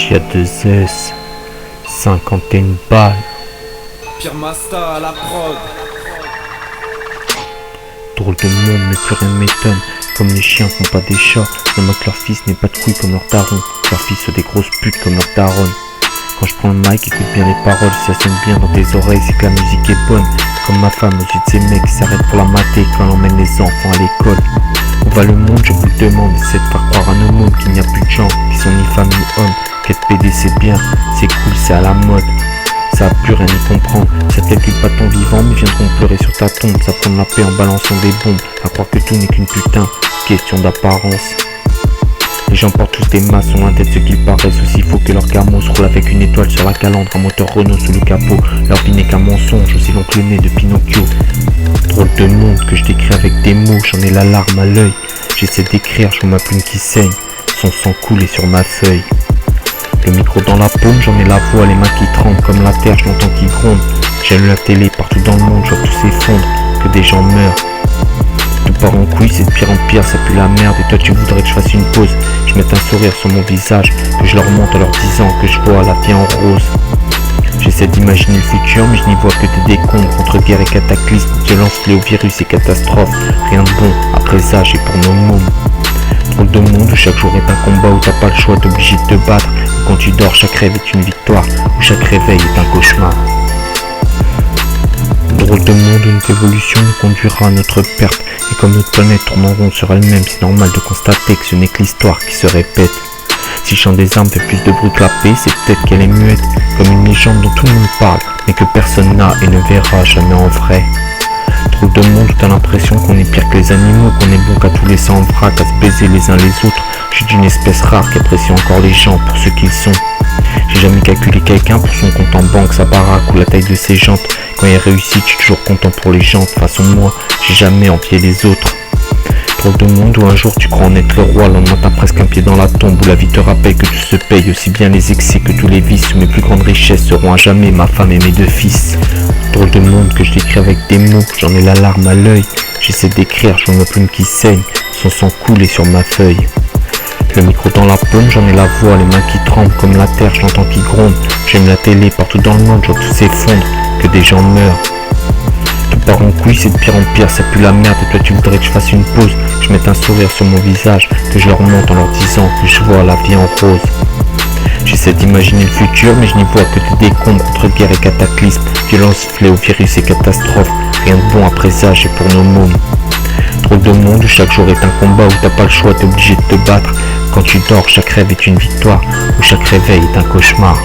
J2S, 51 balles. Pierre Masta à la prod. Drôle de monde, mais plus rien ne m'étonne. Comme les chiens font pas des chats, non que leur fils n'est pas de couilles comme leur daron. Leurs fils sont des grosses putes comme leur daronne. Quand je prends le mic, écoute bien les paroles, si ça sonne bien dans tes oreilles, c'est que la musique est bonne. Comme ma femme aux yeux de ces mecs qui s'arrêtent pour la mater quand elle emmène les enfants à l'école. Où va le monde, je vous le demande, c'est de faire croire à nos mômes qu'il n'y a plus de gens qui sont ni femmes ni hommes. Qu'être PD c'est bien, c'est cool, c'est à la mode. Ça a plus rien y comprendre, ça t'écoute pas ton vivant mais viendront pleurer sur ta tombe. Ça prend la paix en balançant des bombes, à croire que tout n'est qu'une putain, question d'apparence. Les gens portent tous des masses, sont loin d'être ce qu'ils paraissent. Aussi faux que leur gamos roule avec une étoile sur la calandre, un moteur Renault sous le capot. Leur vie n'est qu'un mensonge, aussi long que le nez de Pinocchio. Drôle de monde que je décris avec des mots, j'en ai la larme à l'œil. J'essaie d'écrire, je vois ma plume qui saigne, son sang couler sur ma feuille. Le micro dans la paume, j'en ai la voix, les mains qui tremblent comme la terre, je l'entends qui gronde. J'allume la télé, partout dans le monde, je vois tout s'effondre, que des gens meurent. Tout part en couille, c'est de pire en pire, ça pue la merde. Et toi tu voudrais que je fasse une pause, je mette un sourire sur mon visage, que je leur montre en leur disant que je vois la vie en rose. J'essaie d'imaginer le futur, mais je n'y vois que des décombres, entre guerre et cataclysme, violence, fléau, virus et catastrophe. Rien de bon à présager pour nos mômes. Drôle de monde où chaque jour est un combat, où t'as pas le choix, t'es obligé de te battre. Où quand tu dors, chaque rêve est une victoire, où chaque réveil est un cauchemar. Drôle de monde où notre évolution nous conduira à notre perte. Et comme notre planète tourne en rond sur elle-même, c'est normal de constater que ce n'est que l'histoire qui se répète. Si le chant des armes fait plus de bruit que la paix, c'est peut-être qu'elle est muette, comme une légende dont tout le monde parle, mais que personne n'a et ne verra jamais en vrai. Drôle de monde où t'as l'impression qu'on est pire que les animaux, qu'on est bon qu'à tous laisser en vrac, à se baiser les uns les autres. Je suis d'une espèce rare qui apprécie encore les gens pour ce qu'ils sont. J'ai jamais calculé quelqu'un pour son compte en banque, sa baraque ou la taille de ses jantes. Quand il réussit, je suis toujours content pour les gens. De façon moi, j'ai jamais envié les autres. Drôle de monde où un jour tu crois en être le roi, le lendemain t'as presque un pied dans la tombe, où la vie te rappelle que tout se paye, aussi bien les excès que tous les vices, où mes plus grandes richesses seront à jamais ma femme et mes deux fils. Drôle de monde que je décris avec des mots, j'en ai la larme à l'œil. J'essaie d'écrire, je vois ma plume qui saigne, son sang couler sur ma feuille. Le micro dans la paume, j'en ai la voix, les mains qui tremblent comme la terre, je l'entends qui gronde. J'aime la télé, partout dans le monde, je vois tout s'effondre, que des gens meurent. Tout part en couille, c'est de pire en pire, ça pue la merde. Et toi tu voudrais que je fasse une pause, que je mette un sourire sur mon visage, que je leur montre en leur disant que je vois la vie en rose. J'essaie d'imaginer le futur, mais je n'y vois que des décombres, entre guerre et cataclysme, violence, fléau, virus et catastrophe. Rien de bon à présager pour nos mômes. Drôle de monde où chaque jour est un combat, où t'as pas le choix, t'es obligé de te battre. Quand tu dors, chaque rêve est une victoire, où chaque réveil est un cauchemar.